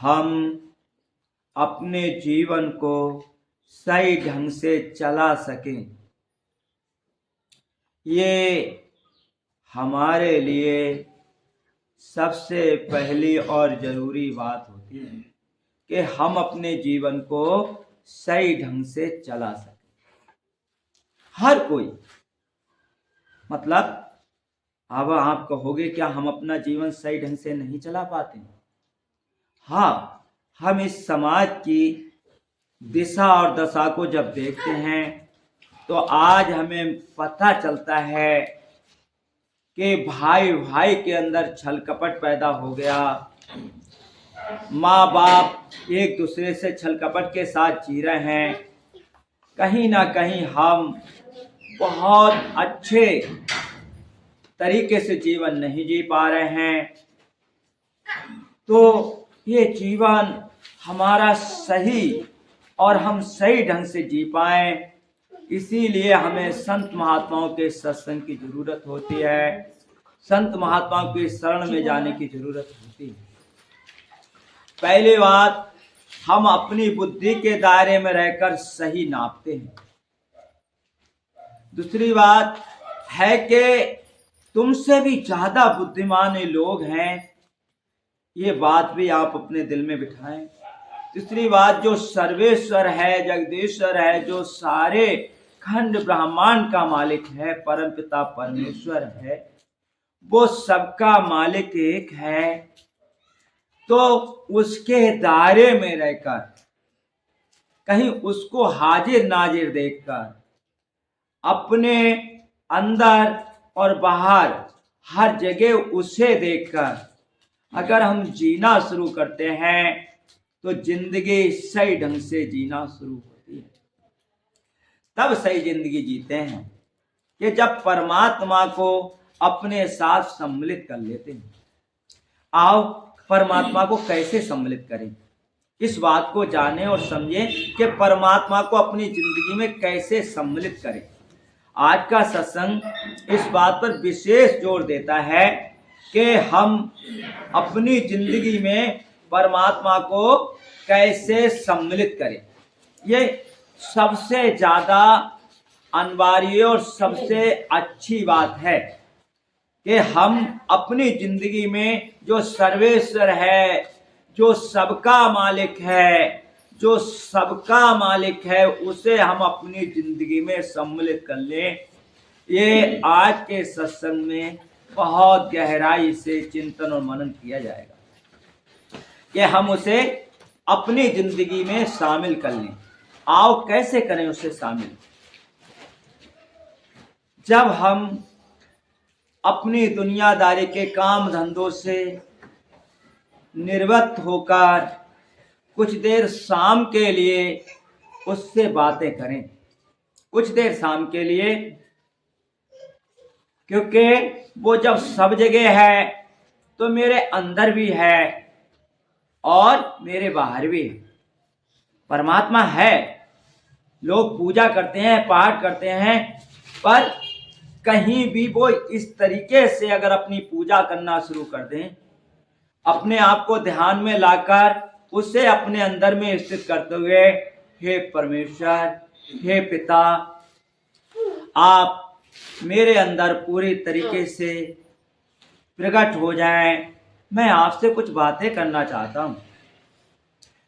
हम अपने जीवन को सही ढंग से चला सकें। ये हमारे लिए सबसे पहली और ज़रूरी बात होती है कि हम अपने जीवन को सही ढंग से चला सकें। हर कोई, मतलब अब आप कहोगे क्या हम अपना जीवन सही ढंग से नहीं चला पाते? हाँ, हम इस समाज की दिशा और दशा को जब देखते हैं तो आज हमें पता चलता है कि भाई भाई के अंदर छल कपट पैदा हो गया। माँ बाप एक दूसरे से छल कपट के साथ जी रहे हैं। कहीं ना कहीं हम बहुत अच्छे तरीके से जीवन नहीं जी पा रहे हैं। तो ये जीवन हमारा सही और हम सही ढंग से जी पाएं, इसीलिए हमें संत महात्माओं के सत्संग की जरूरत होती है, संत महात्माओं की शरण में जाने की जरूरत होती है। पहली बात, हम अपनी बुद्धि के दायरे में रहकर सही नापते हैं। दूसरी बात है कि तुमसे भी ज्यादा बुद्धिमान लोग हैं, ये बात भी आप अपने दिल में बिठाएं। तीसरी बात, जो सर्वेश्वर है, जगदीश्वर है, जो सारे खंड ब्रह्मांड का मालिक है, परमपिता परमेश्वर है, वो सबका मालिक एक है। तो उसके दायरे में रहकर, कहीं उसको हाजिर नाजिर देखकर, अपने अंदर और बाहर हर जगह उसे देखकर अगर हम जीना शुरू करते हैं तो जिंदगी सही ढंग से जीना शुरू होती है। तब सही जिंदगी जीते हैं कि जब परमात्मा को अपने साथ सम्मिलित कर लेते हैं। आओ परमात्मा को कैसे सम्मिलित करें, इस बात को जानें और समझें कि परमात्मा को अपनी जिंदगी में कैसे सम्मिलित करें। आज का सत्संग इस बात पर विशेष जोर देता है कि हम अपनी जिंदगी में परमात्मा को कैसे सम्मिलित करें। ये सबसे ज्यादा अनिवार्य और सबसे अच्छी बात है कि हम अपनी जिंदगी में जो सर्वेश्वर है, जो सबका मालिक है, जो सबका मालिक है, उसे हम अपनी जिंदगी में सम्मिलित कर लें। ये आज के सत्संग में बहुत गहराई से चिंतन और मनन किया जाएगा कि हम उसे अपनी जिंदगी में शामिल कर लें। आओ कैसे करें उसे शामिल? जब हम अपनी दुनियादारी के काम धंधों से निवृत्त होकर कुछ देर शाम के लिए उससे बातें करें, कुछ देर शाम के लिए, क्योंकि वो जब सब जगह है तो मेरे अंदर भी है और मेरे बाहर भी है। परमात्मा है, लोग पूजा करते हैं, पाठ करते हैं, पर कहीं भी वो इस तरीके से अगर अपनी पूजा करना शुरू कर दें, अपने आप को ध्यान में लाकर उसे अपने अंदर में स्थित करते हुए, हे परमेश्वर, हे पिता, आप मेरे अंदर पूरी तरीके से प्रकट हो जाएं। मैं आपसे कुछ बातें करना चाहता हूं,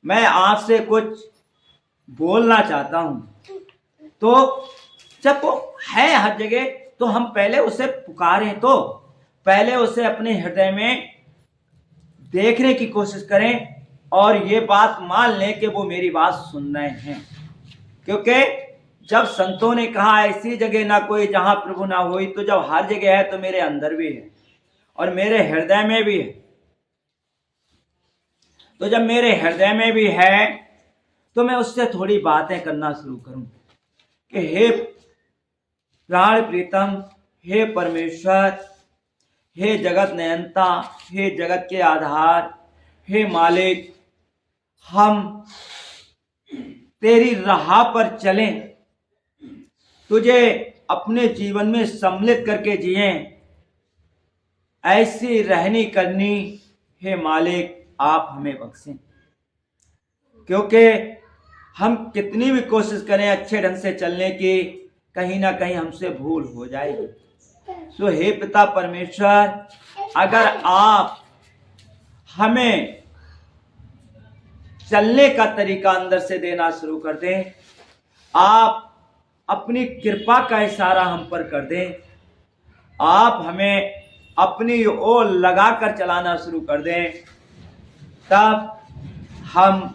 मैं आपसे कुछ बोलना चाहता हूं। तो जब वो है हर जगह तो हम पहले उसे पुकारें, तो पहले उसे अपने हृदय में देखने की कोशिश करें और ये बात मान लें कि वो मेरी बात सुन रहे हैं। क्योंकि जब संतों ने कहा ऐसी जगह ना कोई जहां प्रभु ना होई, तो जब हर जगह है तो मेरे अंदर भी है और मेरे हृदय में भी है। तो जब मेरे हृदय में भी है तो मैं उससे थोड़ी बातें करना शुरू करूं कि हे प्राण प्रीतम, हे परमेश्वर, हे जगत नयनता, हे जगत के आधार, हे मालिक, हम तेरी राह पर चलें, तुझे अपने जीवन में सम्मिलित करके जिए, ऐसी रहनी करनी हे मालिक आप हमें बख्शें। क्योंकि हम कितनी भी कोशिश करें अच्छे ढंग से चलने की, कहीं ना कहीं हमसे भूल हो जाएगी। सो हे पिता परमेश्वर, अगर आप हमें चलने का तरीका अंदर से देना शुरू कर दें, आप अपनी कृपा का इशारा हम पर कर दें, आप हमें अपनी ओर लगाकर चलाना शुरू कर दें, तब हम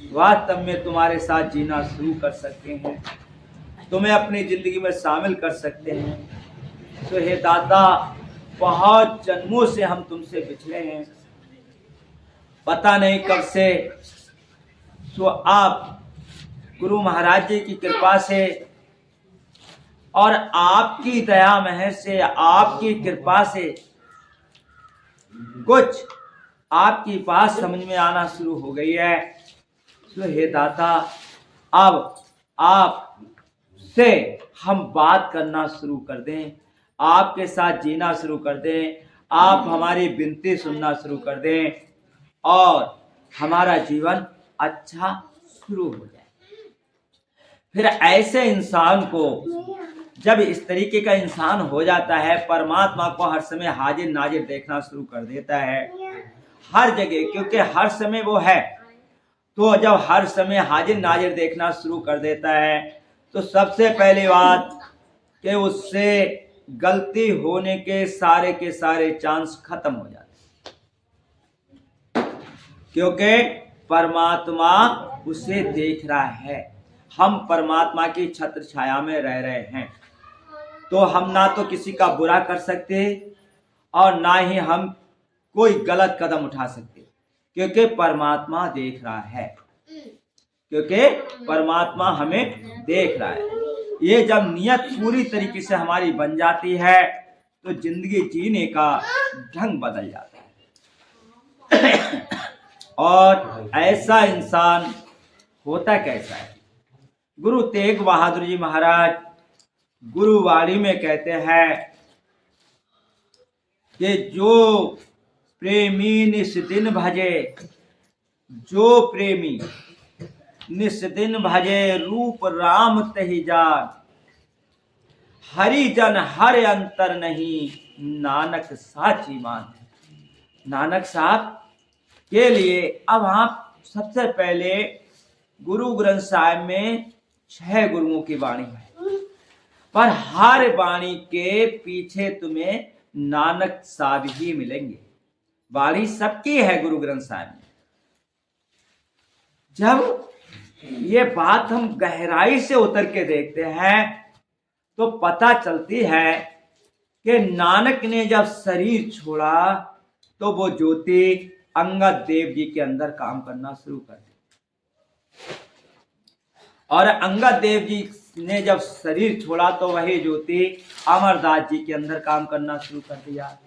वास्तव में तुम्हारे साथ जीना शुरू कर सकते हैं, तुम्हें अपनी जिंदगी में शामिल कर सकते हैं। तो हे दाता, बहुत जन्मों से हम तुमसे बिछड़े हैं, पता नहीं कब से। तो आप गुरु महाराज जी की कृपा से और आपकी दया महर से, आपकी कृपा से कुछ आपकी बात समझ में आना शुरू हो गई है। तो हे दाता, अब आप से हम बात करना शुरू कर दें, आपके साथ जीना शुरू कर दें, आप हमारी विनती सुनना शुरू कर दें और हमारा जीवन अच्छा शुरू हो जाए। फिर ऐसे इंसान को, जब इस तरीके का इंसान हो जाता है, परमात्मा को हर समय हाजिर नाजिर देखना शुरू कर देता है हर जगह, क्योंकि हर समय वो है। तो जब हर समय हाजिर नाजिर देखना शुरू कर देता है, तो सबसे पहली बात कि उससे गलती होने के सारे चांस खत्म हो जाते हैं, क्योंकि परमात्मा उसे देख रहा है। हम परमात्मा की छत्र छाया में रह रहे हैं, तो हम ना तो किसी का बुरा कर सकते और ना ही हम कोई गलत कदम उठा सकते, क्योंकि परमात्मा देख रहा है, क्योंकि परमात्मा हमें देख रहा है। ये जब नियत पूरी तरीके से हमारी बन जाती है, तो जिंदगी जीने का ढंग बदल जाता है। और ऐसा इंसान होता कैसा है? गुरु तेग बहादुर जी महाराज गुरुवाणी में कहते हैं कि जो प्रेमी निस्दिन भजे, जो प्रेमी निस्दिन भजे, रूप राम तहि जान, हरिजन हर अंतर नहीं, नानक साची मान। नानक साहब के लिए अब आप सबसे पहले गुरु ग्रंथ साहिब में 6 गुरुओं की वाणी है, पर हर वाणी के पीछे तुम्हें नानक साहब ही मिलेंगे। वाणी सबकी है गुरु ग्रंथ साहिब में। जब ये बात हम गहराई से उतर के देखते हैं, तो पता चलती है कि नानक ने जब शरीर छोड़ा, तो वो ज्योति अंगद देव जी के अंदर काम करना शुरू कर दी, और अंगद देव जी ने जब शरीर छोड़ा, तो वही ज्योति अमरदास जी के अंदर काम करना शुरू कर दिया।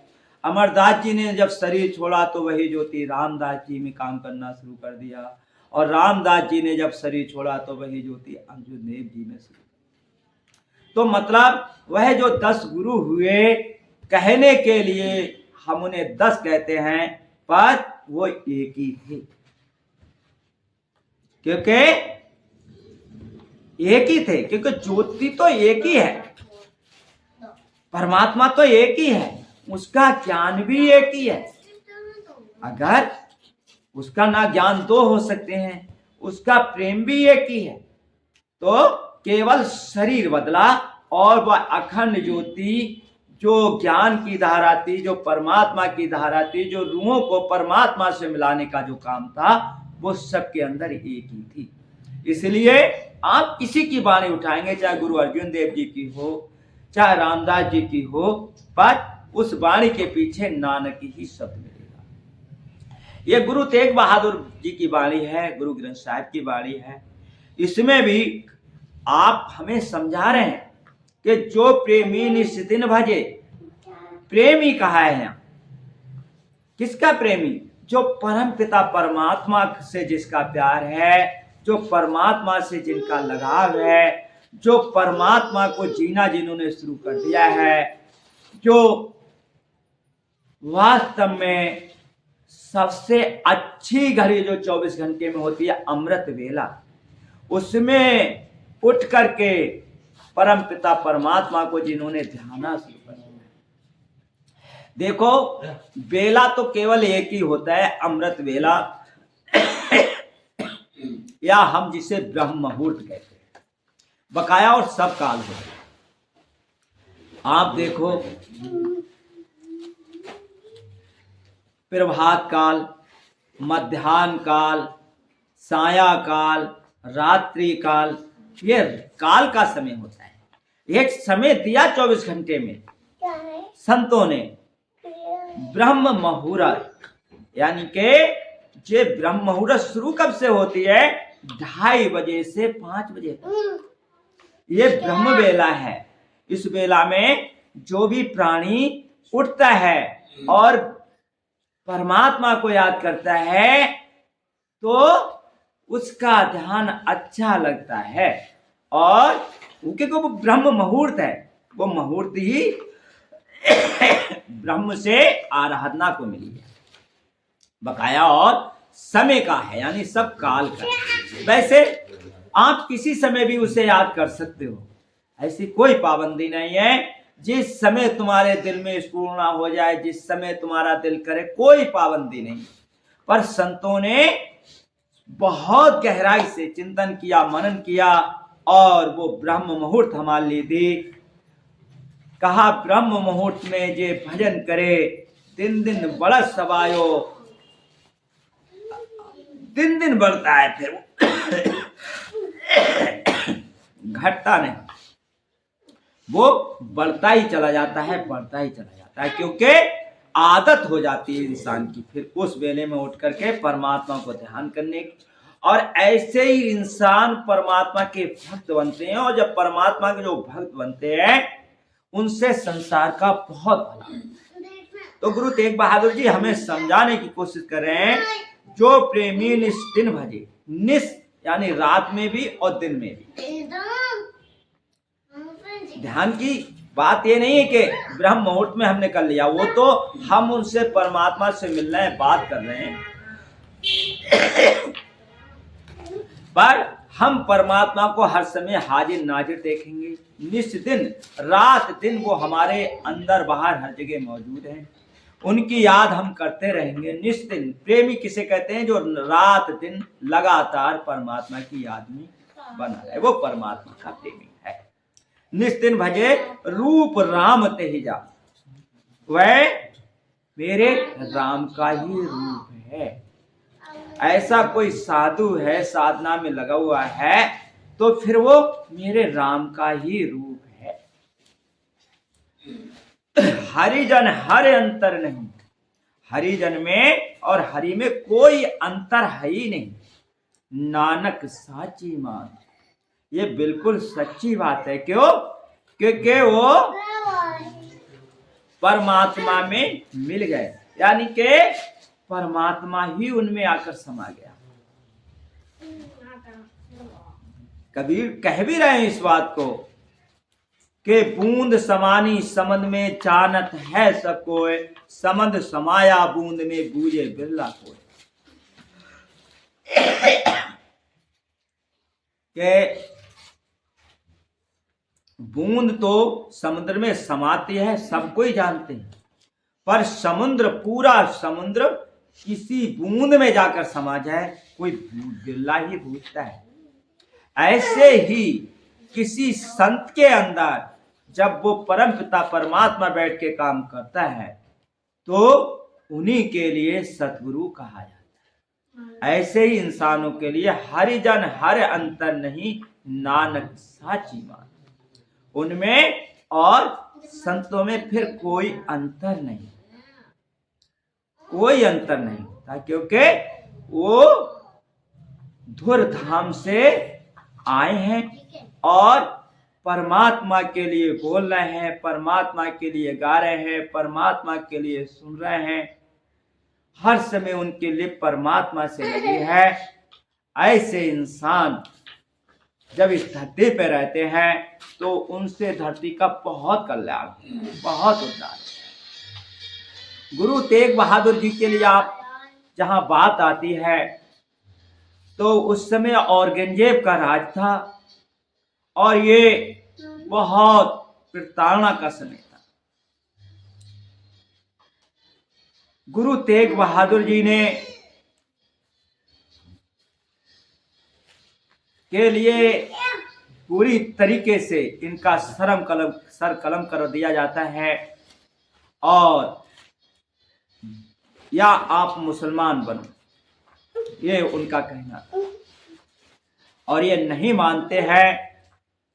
अमरदास जी ने जब शरीर छोड़ा, तो वही ज्योति रामदास जी में काम करना शुरू कर दिया, और रामदास जी ने जब शरीर छोड़ा, तो वही ज्योति अंजुदेव जी में शुरू। तो मतलब वह जो 10 गुरु हुए, कहने के लिए हम उन्हें 10 कहते हैं, पर वो एक ही थे, क्योंकि एक ही थे, क्योंकि ज्योति तो एक ही है, परमात्मा तो एक ही है, उसका ज्ञान भी एक ही है। अगर उसका ना ज्ञान 2 हो सकते हैं, उसका प्रेम भी एक ही है, तो केवल शरीर बदला, और वह अखंड ज्योति जो ज्ञान की धारा थी, जो परमात्मा की धारा थी, जो रूहों को परमात्मा से मिलाने का जो काम था, वो सबके अंदर एक ही थी। इसलिए आप किसी की वाणी उठाएंगे, चाहे गुरु अर्जुन देव जी की हो, चाहे रामदास जी की हो, पर उस वाणी के पीछे नानक ही शब्द मिलेगा। यह गुरु तेग बहादुर जी की वाणी है, गुरु ग्रंथ साहिब की वाणी है। इसमें भी आप हमें समझा रहे हैं कि जो प्रेमी निस्दिन भजे, प्रेमी कहा है यहाँ, किसका प्रेमी? जो परम पिता परमात्मा से जिसका प्यार है, जो परमात्मा से जिनका लगाव है, जो परमात्मा को जीना जिन्होंने शुरू कर दिया है, जो वास्तव में सबसे अच्छी घड़ी जो 24 घंटे में होती है अमृत वेला, उसमें उठ करके परम पिता परमात्मा को जिन्होंने ध्याना शुरू कर दिया। देखो, वेला तो केवल एक ही होता है, अमृत वेला, या हम जिसे ब्रह्म मुहूर्त कहते हैं। बकाया और सब काल होते हैं। आप देखो, प्रभात काल, मध्याह्न काल, साया काल, रात्रि काल, ये काल का समय होता है। एक समय दिया 24 घंटे में संतों ने, ब्रह्म मुहूर्त, यानी कि ये ब्रह्म मुहूर्त शुरू कब से होती है? 2:30 बजे से 5 बजे तक। ये ब्रह्म वेला है। इस वेला में जो भी प्राणी उठता है और परमात्मा को याद करता है तो उसका ध्यान अच्छा लगता है, और क्योंकि वो ब्रह्म मुहूर्त है, वो मुहूर्त ही ब्रह्म से आराधना को मिली है। बकाया और समय का है, यानी सब काल का है। वैसे आप किसी समय भी उसे याद कर सकते हो, ऐसी कोई पाबंदी नहीं है। जिस समय तुम्हारे दिल में स्फूर्णा हो जाए, जिस समय तुम्हारा दिल करे, कोई पाबंदी नहीं। पर संतों ने बहुत गहराई से चिंतन किया, मनन किया, और वो ब्रह्म मुहूर्त हमारे लिए दी। कहा ब्रह्म मुहूर्त में जे भजन करे, दिन दिन बढ़त सवायो, दिन दिन बढ़ता है, फिर घटता नहीं, वो बढ़ता ही चला जाता है, बढ़ता ही चला जाता है, क्योंकि आदत हो जाती है इंसान की फिर उस वेले में उठ करके परमात्मा को ध्यान करने की। और ऐसे ही इंसान परमात्मा के भक्त बनते हैं, और जब परमात्मा के जो भक्त बनते हैं उनसे संसार का बहुत भला। तो गुरु तेग बहादुर जी हमें समझाने की कोशिश कर रहे हैं, जो प्रेमी निस दिन भजे, निस यानी रात में भी और दिन में भी। ध्यान की बात ये नहीं है कि ब्रह्म मुहूर्त में हमने कर लिया, वो तो हम उनसे परमात्मा से मिल रहे हैं, बात कर रहे हैं, पर हम परमात्मा को हर समय हाजिर नाजिर देखेंगे। निस दिन, रात दिन वो हमारे अंदर बाहर हर जगह मौजूद हैं, उनकी याद हम करते रहेंगे निस दिन। प्रेमी किसे कहते हैं? जो रात दिन लगातार परमात्मा की याद में बना रहे, वो परमात्मा का प्रेमी है। निस दिन भजे रूप राम तेजा, वह मेरे राम का ही रूप है। ऐसा कोई साधु है, साधना में लगा हुआ है, तो फिर वो मेरे राम का ही रूप है। हरिजन हर अंतर नहीं, हरिजन में और हरि में कोई अंतर है ही नहीं। नानक साची मान, ये बिल्कुल सच्ची बात है। क्यों? क्योंकि वो परमात्मा में मिल गए, यानी कि परमात्मा ही उनमें आकर समा गया। कबीर कह भी रहे हैं इस बात को कि बूंद समानी समंद में जानत है सब कोय, समंद समाया बूंद में बूझे बिरला कोय। के बूंद तो समुद्र में समाती है, सब कोई जानते हैं, पर समुद्र, पूरा समुद्र किसी बूंद में जाकर समा जाए, कोई बिरला ही बूझता है। ऐसे ही किसी संत के अंदर जब वो परम पिता परमात्मा बैठ के काम करता है तो उन्हीं के लिए सतगुरु कहा जाता है। ऐसे ही इंसानों के लिए हरिजन हर अंतर नहीं, नानक साची मान, उनमें और संतों में फिर कोई अंतर नहीं, कोई अंतर नहीं होता, क्योंकि वो धुर धाम से आए हैं और परमात्मा के लिए बोल रहे हैं, परमात्मा के लिए गा रहे हैं, परमात्मा के लिए सुन रहे हैं, हर समय उनके लिए परमात्मा से लगे है। ऐसे इंसान जब इस धरती पे रहते हैं तो उनसे धरती का बहुत कल्याण, बहुत उद्धार। गुरु तेग बहादुर जी के लिए आप जहां बात आती है तो उस समय औरंगजेब का राज था और ये बहुत प्रताड़ना का समय था। गुरु तेग बहादुर जी ने के लिए पूरी तरीके से इनका सर कलम कर दिया जाता है और या आप मुसलमान बनो, ये उनका कहना था। और ये नहीं मानते हैं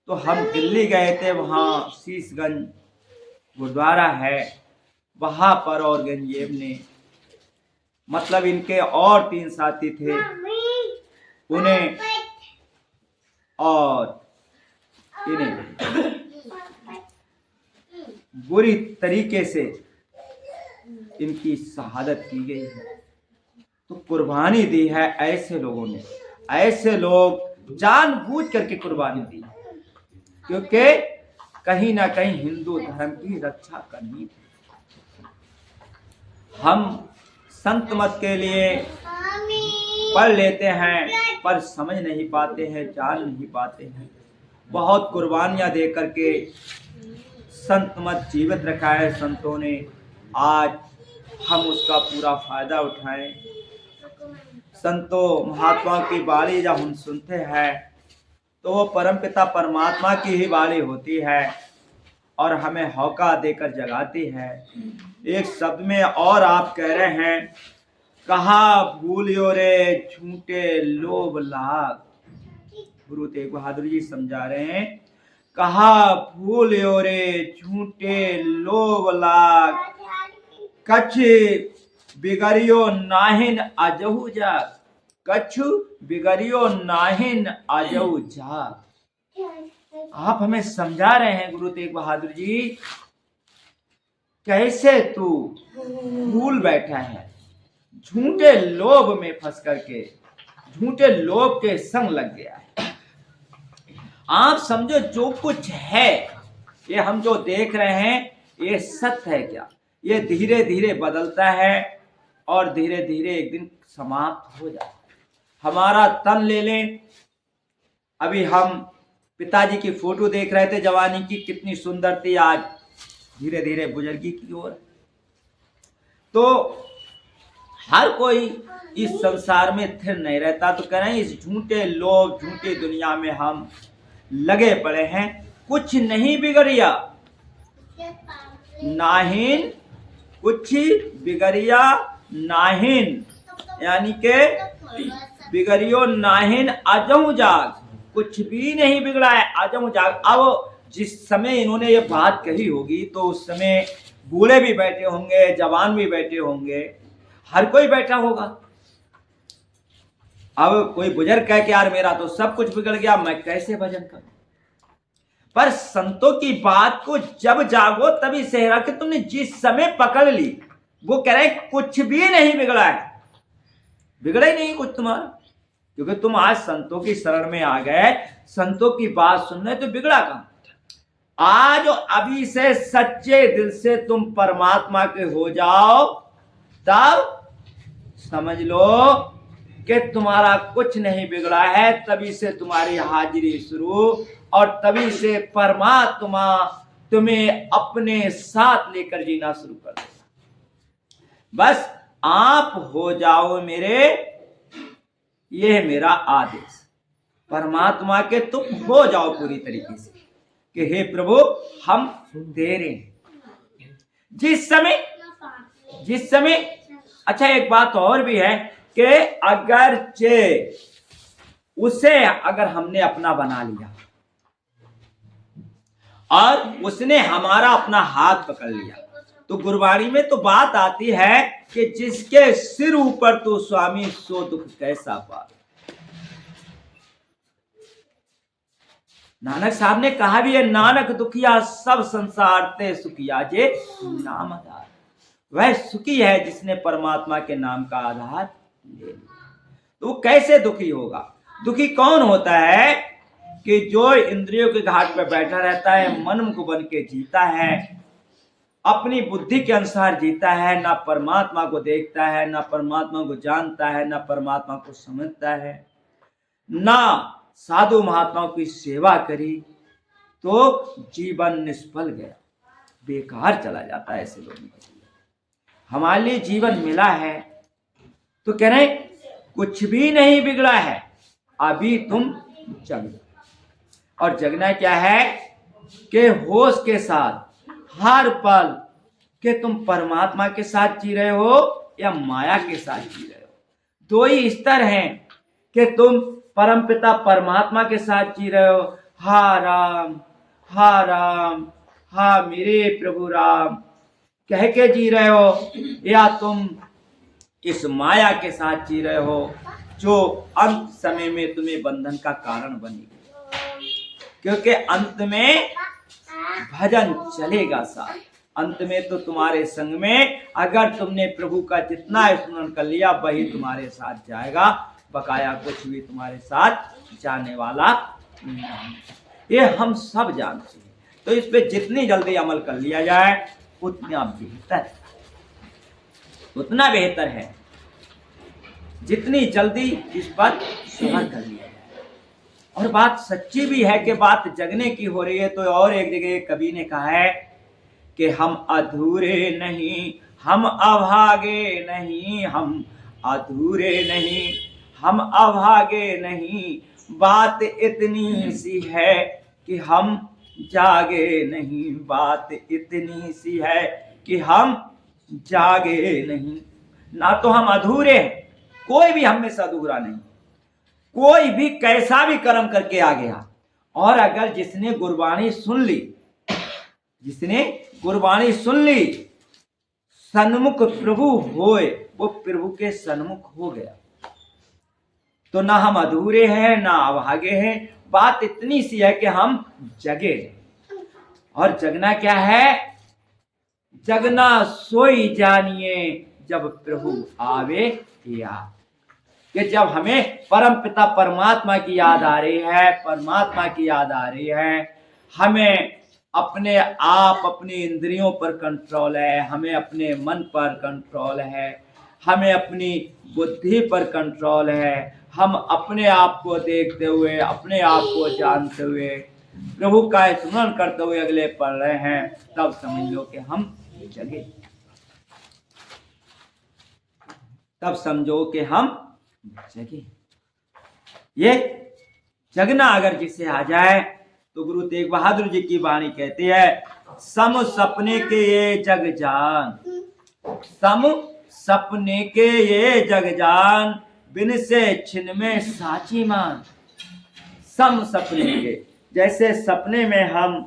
तो हम दिल्ली गए थे, वहाँ शीशगंज गुरुद्वारा है, वहाँ पर औरंगजेब ने मतलब इनके और 3 साथी थे, उन्हें और इन्हें बुरी तरीके से इनकी शहादत की गई है। तो कुर्बानी दी है ऐसे लोगों ने, ऐसे लोग जानबूझ करके कुर्बानी दी, क्योंकि कहीं ना कहीं हिंदू धर्म की रक्षा करनी थी। हम संत मत के लिए पढ़ लेते हैं पर समझ नहीं पाते हैं, जान नहीं पाते हैं। बहुत कुर्बानियां दे करके संत मत जीवित रखा है संतों ने, आज हम उसका पूरा फायदा उठाएं। संतों महात्माओं की वाणी जब हम सुनते हैं तो वो परमपिता परमात्मा की ही वाणी होती है और हमें हौका देकर जगाती है। एक शब्द में और आप कह रहे हैं, कहा भूलियो रे झूठे लोभ लाग। गुरु तेग बहादुर जी समझा रहे हैं, कहा भूलियो रे झूठे लोभ लाग, कछ बिगड़ियो नाहिन अजहु जाग, कछु बिगड़ियो नाहिन अजहु जाग। आप हमें समझा रहे हैं गुरु तेग बहादुर जी, कैसे तू भूल बैठा है, झूठे लोभ में फंस करके, झूठे लोभ के संग लग गया है। आप समझो जो कुछ है ये हम जो देख रहे हैं ये सत्य है क्या? ये धीरे धीरे बदलता है और धीरे धीरे एक दिन समाप्त हो जाता है। हमारा तन ले लें, अभी हम पिताजी की फोटो देख रहे थे जवानी की, कितनी सुंदर थी, आज धीरे धीरे बुजुर्गी की ओर। तो हर कोई इस संसार में स्थिर नहीं रहता, तो कह रहे हैं इस झूठे लोभ झूठी दुनिया में हम लगे पड़े हैं। कुछ नहीं बिगड़िया नाहिन, कुछ बिगड़िया नाहिन, यानी के बिगड़ियो नाहिन अजहु जाग, कुछ भी नहीं बिगड़ा है, अजहु जाग। अब जिस समय इन्होंने ये बात कही होगी तो उस समय बूढ़े भी बैठे होंगे, जवान भी बैठे होंगे, हर कोई बैठा होगा। अब कोई बुजुर्ग कह के यार मेरा तो सब कुछ बिगड़ गया, मैं कैसे भजन करूं? पर संतों की बात को जब जागो तभी सेहरा कि तुमने जिस समय पकड़ ली, वो कह रहे कुछ भी नहीं बिगड़ा है, बिगड़ा ही नहीं कुछ तुम्हारा, क्योंकि तुम आज संतों की शरण में आ गए, संतों की बात सुन रहे, तो बिगड़ा कहां? आज अभी से सच्चे दिल से तुम परमात्मा के हो जाओ, तब समझ लो कि तुम्हारा कुछ नहीं बिगड़ा है। तभी से तुम्हारी हाजिरी शुरू और तभी से परमात्मा तुम्हें अपने साथ लेकर जीना शुरू कर देगा। बस आप हो जाओ मेरे, यह मेरा आदेश, परमात्मा के तुम हो जाओ पूरी तरीके से कि हे प्रभु हम तेरे। जिस समय अच्छा एक बात और भी है कि अगर उसे अगर हमने अपना बना लिया और उसने हमारा अपना हाथ पकड़ लिया, तो गुरबाणी में तो बात आती है कि जिसके सिर ऊपर तो स्वामी सो दुख कैसा पार। नानक साहब ने कहा भी है, नानक दुखिया सब संसार ते सुखिया जे नाम आधार। वह सुखी है जिसने परमात्मा के नाम का आधार ले लिया। तो वो कैसे दुखी होगा? दुखी कौन होता है कि जो इंद्रियों के घाट पर बैठा रहता है, मन को बन के जीता है, अपनी बुद्धि के अनुसार जीता है, ना परमात्मा को देखता है, ना परमात्मा को जानता है, ना परमात्मा को समझता है, ना साधु महात्माओं की सेवा करी, तो जीवन निष्फल गया, बेकार चला जाता है ऐसे लोगों का। हमारे लिए जीवन मिला है तो कह रहे कुछ भी नहीं बिगड़ा है, अभी तुम जग। और जगना क्या है कि होश के साथ हर पल कि तुम परमात्मा के साथ जी रहे हो या माया के साथ जी रहे हो। दो ही स्तर हैं कि तुम परमपिता परमात्मा के साथ जी रहे हो, हा राम हा राम हा मेरे प्रभु राम कह के जी रहे हो, या तुम इस माया के साथ जी रहे हो जो अंत समय में तुम्हें बंधन का कारण बनेगी। क्योंकि अंत में भजन चलेगा साथ, अंत में तो तुम्हारे संग में अगर तुमने प्रभु का जितना स्मरण कर लिया वही तुम्हारे साथ जाएगा, बकाया कुछ भी तुम्हारे साथ जाने वाला नहीं। ये हम सब जानते हैं। तो इस पे जितनी जल्दी अमल कर लिया जाए उतना बेहतर है, जितनी जल्दी इस पर सुमन कर लिया जाए। और बात सच्ची भी है कि बात जगने की हो रही है। तो और एक जगह कवि ने कहा है कि हम अधूरे नहीं, हम अभागे नहीं, हम अधूरे नहीं, हम अभागे नहीं, बात इतनी सी है कि हम जागे नहीं, बात इतनी सी है कि हम जागे नहीं। ना तो हम अधूरे हैं, कोई भी हम में से अधूरा नहीं, कोई भी कैसा भी कर्म करके आ गया। और अगर जिसने गुरबाणी सुन ली, जिसने गुरबाणी सुन ली, सन्मुख प्रभु होए, वो प्रभु के सन्मुख हो गया। तो ना हम अधूरे हैं ना अभागे हैं, बात इतनी सी है कि हम जगे। और जगना क्या है? जगना सोई जानिए जब प्रभु आवे या, कि जब हमें परम पिता परमात्मा की याद आ रही है, परमात्मा की याद आ रही है, हमें अपने आप अपनी इंद्रियों पर कंट्रोल है, हमें अपने मन पर कंट्रोल है, हमें अपनी बुद्धि पर कंट्रोल है, हम अपने आप को देखते हुए, अपने आप को जानते हुए, प्रभु का स्मरण करते हुए अगले पढ़ रहे हैं, तब समझ लो कि हम जगे, तब समझो कि हम जगे। ये जगना अगर जिसे आ जाए तो गुरु तेग बहादुर जी की वाणी कहती है, सम सपने के ये जग जान, सम सपने के ये जग जान, बिन से छिन में साची मान। सम सपने के, जैसे सपने में हम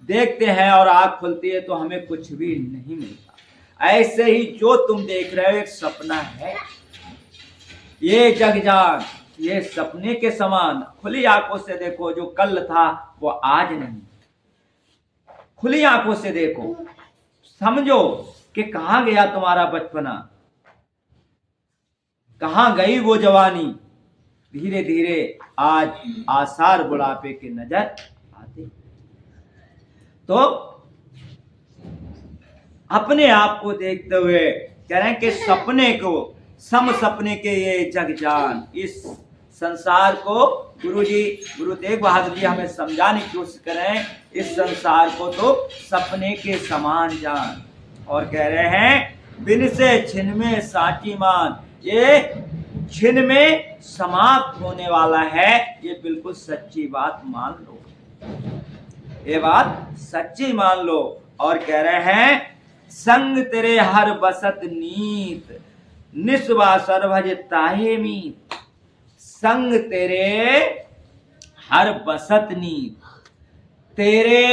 देखते हैं और आंख खुलती है तो हमें कुछ भी नहीं मिलता, ऐसे ही जो तुम देख रहे हो एक सपना है। ये जग जान, ये सपने के समान, खुली आंखों से देखो, जो कल था वो आज नहीं। खुली आंखों से देखो, समझो कि कहां गया तुम्हारा बचपना, कहां गई वो जवानी। धीरे धीरे आज आसार बुढ़ापे के नजर आते। तो अपने आप को देखते हुए कह रहे हैं कि सपने को, सम सपने के ये जग जान, इस संसार को गुरु तेग बहादुर जी हमें समझाने की कोशिश करें, इस संसार को तो सपने के समान जान। और कह रहे हैं बिन से छिन में साची मान, ये छिन में समाप्त होने वाला है, ये बिल्कुल सच्ची बात मान लो, ये बात सच्ची मान लो। और कह रहे हैं संग तेरे हर बसत नीत, निस्वा सर्वज ताहे मीत। संग तेरे हर बसत नीत, तेरे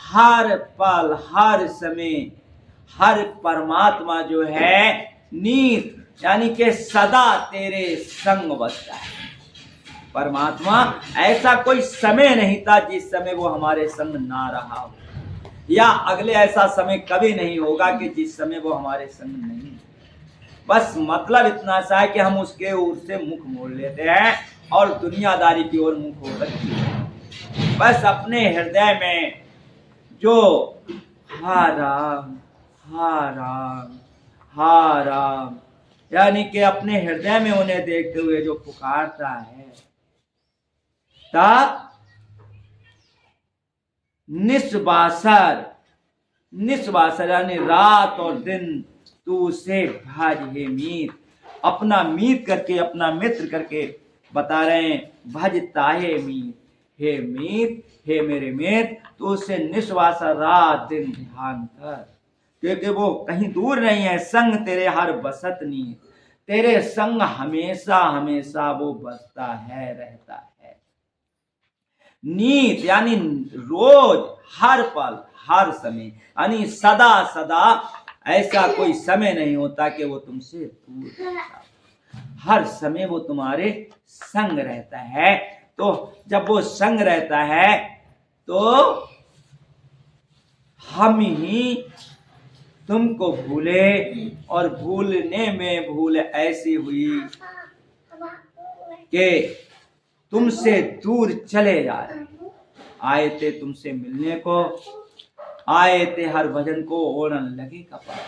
हर पल हर समय हर परमात्मा जो है नीत, यानी कि सदा तेरे संग बसता है। परमात्मा ऐसा कोई समय नहीं था जिस समय वो हमारे संग ना रहा हो, या अगले ऐसा समय कभी नहीं होगा कि जिस समय वो हमारे संग नहीं। बस मतलब इतना सा है कि हम उसके ओर से मुख मोड़ लेते हैं और दुनियादारी की ओर मुख हो रखी है। बस अपने हृदय में जो हा राम हा राम, यानी कि अपने हृदय में उन्हें देखते हुए जो पुकारता है, ता निस्वासर, निस्वासर यानी रात और दिन तू उसे भज हे मीत, अपना मीत करके, अपना मित्र करके बता रहे हैं, भजता हे मीत, हे मीत, हे मेरे मित्र, तो उसे निस्वासर रात दिन ध्यान कर, क्योंकि वो कहीं दूर नहीं है, संग तेरे हर बसत नीत, तेरे संग हमेशा हमेशा वो बसता है, रहता है। नीत यानी रोज, हर पल, हर समय, यानी सदा सदा, ऐसा कोई समय नहीं होता कि वो तुमसे दूर रहता, हर समय वो तुम्हारे संग रहता है। तो जब वो संग रहता है तो हम ही तुमको भूले, और भूलने में भूल ऐसी हुई कि तुमसे दूर चले जा रहे, आए थे तुमसे मिलने को, आए थे हर भजन को ओढ़न लगे कपाल,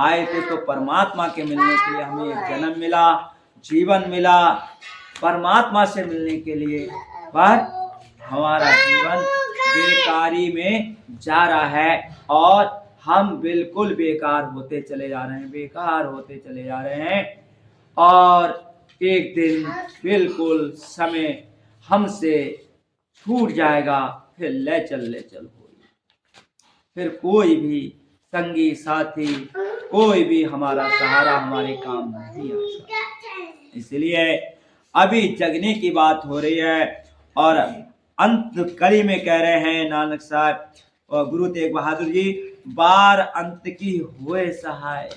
आए थे तो परमात्मा के मिलने के लिए हमें एक जन्म मिला, जीवन मिला परमात्मा से मिलने के लिए, पर हमारा जीवन बेकारी में जा रहा है और हम बिल्कुल बेकार होते चले जा रहे हैं, बेकार होते चले जा रहे हैं। और एक दिन बिल्कुल समय हमसे छूट जाएगा, फिर ले चल होगी, फिर कोई भी संगी साथी, कोई भी हमारा सहारा हमारे काम नहीं आता। इसलिए अभी जगने की बात हो रही है, और अंत कड़ी में कह रहे हैं नानक साहब और गुरु तेग बहादुर जी, बार अंत की होए सहाय,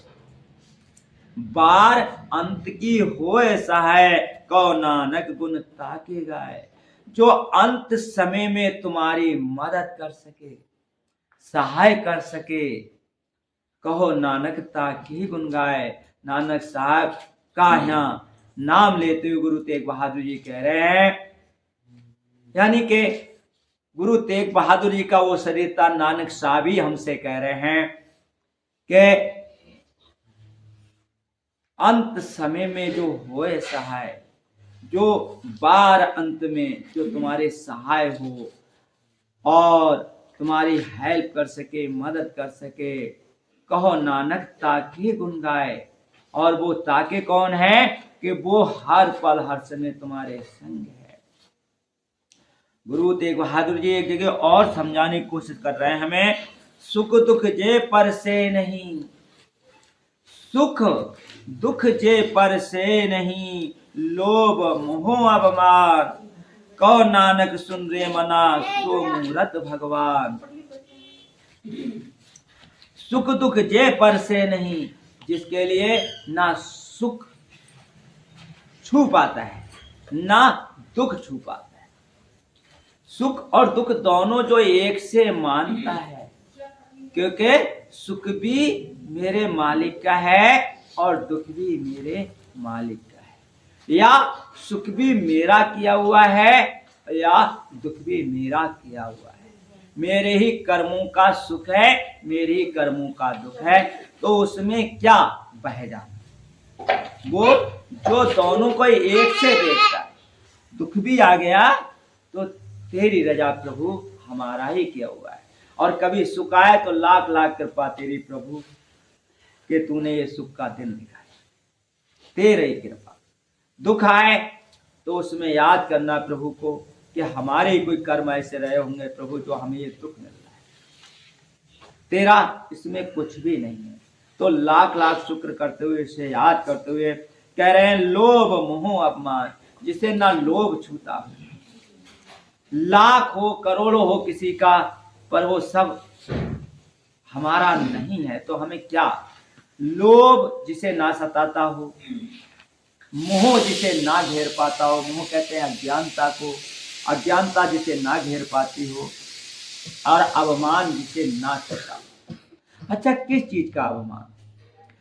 बार अंत की होए सहाय, कौ नानक गुण ताके गाए, जो अंत समय में तुम्हारी मदद कर सके, सहाय कर सके, कहो नानक ताके गुण गाए। नानक साहब का यहाँ नाम लेते हुए गुरु तेग बहादुर जी कह रहे हैं, यानी कि गुरु तेग बहादुर जी का वो शरीर था, नानक साहब ही हमसे कह रहे हैं कि अंत समय में जो होए सहाय, जो बार अंत में जो तुम्हारे सहाय हो और तुम्हारी हेल्प कर सके, मदद कर सके, कहो नानक ताके गुण गाए। और वो ताके कौन है कि वो हर पल हर समय तुम्हारे संग है। गुरु तेग बहादुर जी एक जगह और समझाने की कोशिश कर रहे हैं हमें, सुख दुख जे पर से नहीं, सुख दुख जे पर से नहीं, लोभ मोह अभिमान, कौ नानक सुन रे मना, सो मूरत भगवान। सुख दुख जे पर से नहीं, जिसके लिए ना सुख छू पाता है ना दुख छू पाता है, सुख और दुख दोनों जो एक से मानता है, क्योंकि सुख भी मेरे मालिक का है और दुख भी मेरे मालिक का है, या सुख भी मेरा किया हुआ है या दुख भी मेरा किया हुआ है, मेरे ही कर्मों का सुख है, मेरे ही कर्मों का दुख है, तो उसमें क्या बह जाना। वो जो दोनों को एक से देखता है, दुख भी आ गया तो तेरी रजा प्रभु, हमारा ही किया हुआ है, और कभी सुख आए तो लाख लाख कृपा तेरी प्रभु कि तूने ये सुख का दिन दिखाया, तेरे ही कृपा। दुख आए तो उसमें याद करना प्रभु को कि हमारे ही कोई कर्म ऐसे रहे होंगे प्रभु जो हमें ये दुख मिल रहा है, तेरा इसमें कुछ भी नहीं है। तो लाख लाख शुक्र करते हुए, इसे याद करते हुए कह रहे हैं, लोभ मोह अपमान, जिसे ना लोभ छूता, लाख हो करोड़ों हो किसी का, पर वो सब हमारा नहीं है, तो हमें क्या। लोभ जिसे ना सताता हो, मोह जिसे ना घेर पाता हो, मोह कहते हैं अज्ञानता को, अज्ञानता जिसे ना घेर पाती हो, और अवमान जिसे ना सता। अच्छा, किस चीज का अवमान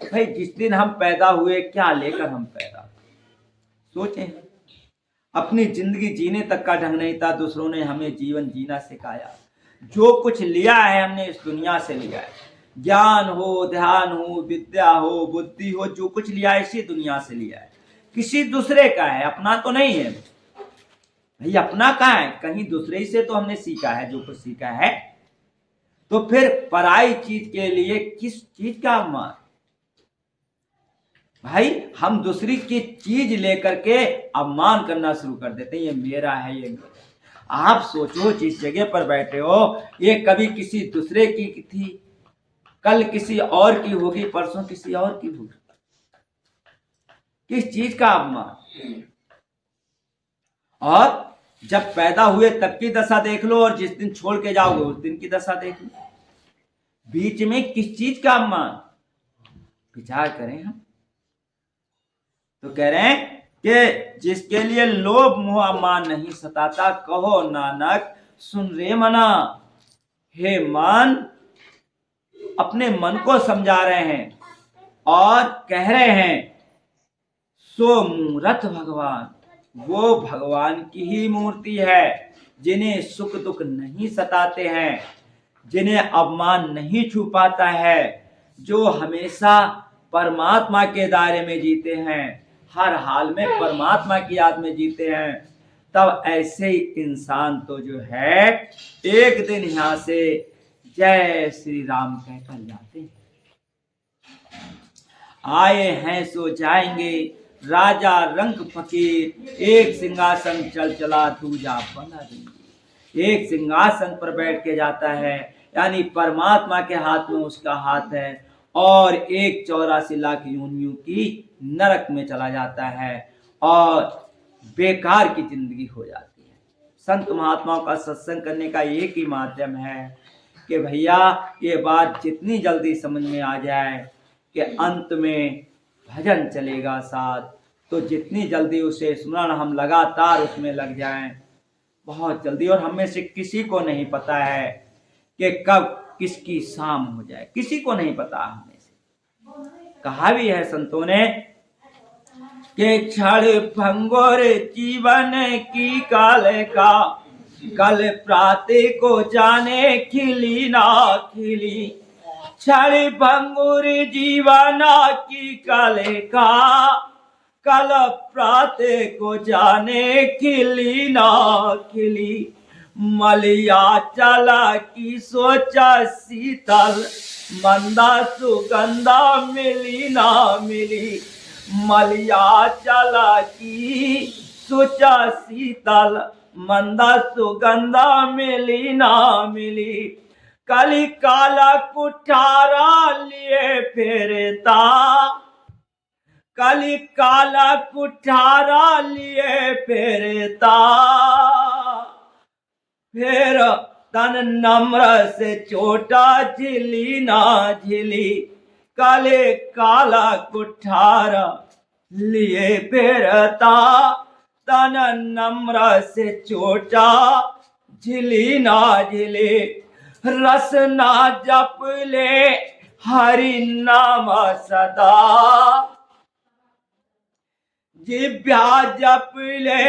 भाई? जिस दिन हम पैदा हुए क्या लेकर हम पैदा हुए? सोचें, अपनी जिंदगी जीने तक का ढंग नहीं था, दूसरों ने हमें जीवन जीना सिखाया, जो कुछ लिया है हमने इस दुनिया से लिया है, ज्ञान हो, ध्यान हो, विद्या हो, बुद्धि हो, जो कुछ लिया है इसी दुनिया से लिया है, किसी दूसरे का है, अपना तो नहीं है भाई। अपना कहाँ है, कहीं दूसरे ही से तो हमने सीखा है जो कुछ सीखा है। तो फिर पराई चीज के लिए किस चीज का अपमान भाई। हम दूसरी की चीज लेकर के अपमान करना शुरू कर देते हैं, ये मेरा है, ये मेरा। आप सोचो, जिस जगह पर बैठे हो ये कभी किसी दूसरे की थी, कल किसी और की होगी, परसों किसी और की होगी। किस चीज का अपमान। और जब पैदा हुए तब की दशा देख लो, और जिस दिन छोड़ के जाओगे उस दिन की दशा देख लो। बीच में किस चीज का अपमान, विचार करें हम। तो कह रहे हैं कि जिसके लिए लोभ मोह मान नहीं सताता, कहो नानक सुन रे मना। हे मन, अपने मन को समझा रहे हैं और कह रहे हैं सो मूरत भगवान, वो भगवान की ही मूर्ति है जिन्हें सुख दुख नहीं सताते हैं, जिन्हें अपमान नहीं छू पाता है, जो हमेशा परमात्मा के दायरे में जीते हैं, हर हाल में परमात्मा की याद में जीते हैं। तब ऐसे ही इंसान तो जो है एक दिन यहां से जय श्री राम कहकर जाते हैं। आए हैं सो जाएंगे, राजा रंग फकीर, एक सिंहासन चल चला दूजा बना देंगे। एक सिंहासन पर बैठ के जाता है, यानी परमात्मा के हाथ में उसका हाथ है, और एक 84 लाख योनियों की नरक में चला जाता है और बेकार की जिंदगी हो जाती है। संत महात्माओं का सत्संग करने का एक ही माध्यम है कि भैया ये बात जितनी जल्दी समझ में आ जाए कि अंत में भजन चलेगा साथ, तो जितनी जल्दी उसे स्मरण हम लगातार उसमें लग जाएं, बहुत जल्दी। और हमें से किसी को नहीं पता है कि कब किसकी शाम हो जाए, किसी को नहीं पता। हमें से कहा भी है संतों ने कि क्षण भंगुर जीवन की काल का, कल प्रातः को जाने खिली ना खिली। क्षण भंगुर जीवन की काल का, कल प्रातः को जाने खिली ना खिली। मलिया चला की सोचा शीतल, मंदा सुगंधा मिली ना मिली। मलिया चला की सोचा शीतल, मंदा सुगंधा मिली ना मिली। कली काला कुठारा लिए फेरता, कली काला कुठारा लिए फेरता। फिर तन नम्र से चोटा झिली ना झिली। काले काला कुठारा लिए फेरता, तन नम्र से चोटा झिली ना झिली। रस ना जप ले हरि नाम सदा, जिभ्या जप ले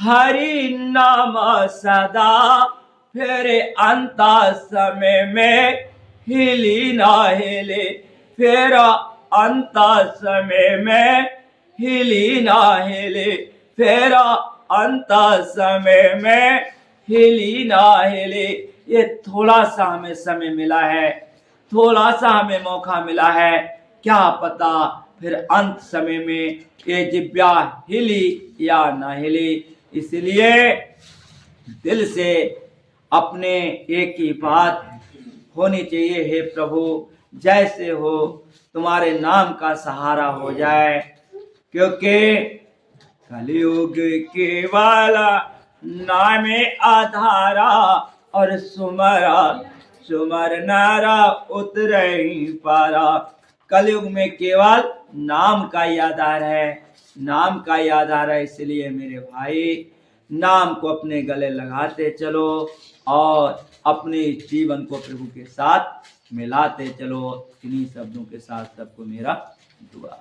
हरि नाम सदा। फिर अंता समय में हिली ना हिले, फिर अंता समय में हिली ना हिले। फिर अंता समय में हिली ना हिले। ये थोड़ा सा हमें समय मिला है, थोड़ा सा हमें मौका मिला है, क्या पता फिर अंत समय में ये जिब्या हिली या ना हिली। इसलिए दिल से अपने एक ही बात होनी चाहिए, हे प्रभु जैसे हो तुम्हारे नाम का सहारा हो जाए, क्योंकि कलयुग केवल नाम आधारा, और सुमरा सुमर नारा उतरई पारा। कलयुग में केवल नाम का ही आधार है, नाम का ही आधार है। इसलिए मेरे भाई नाम को अपने गले लगाते चलो और अपने जीवन को प्रभु के साथ मिलाते चलो। इन्हीं शब्दों के साथ सबको मेरा दुआ।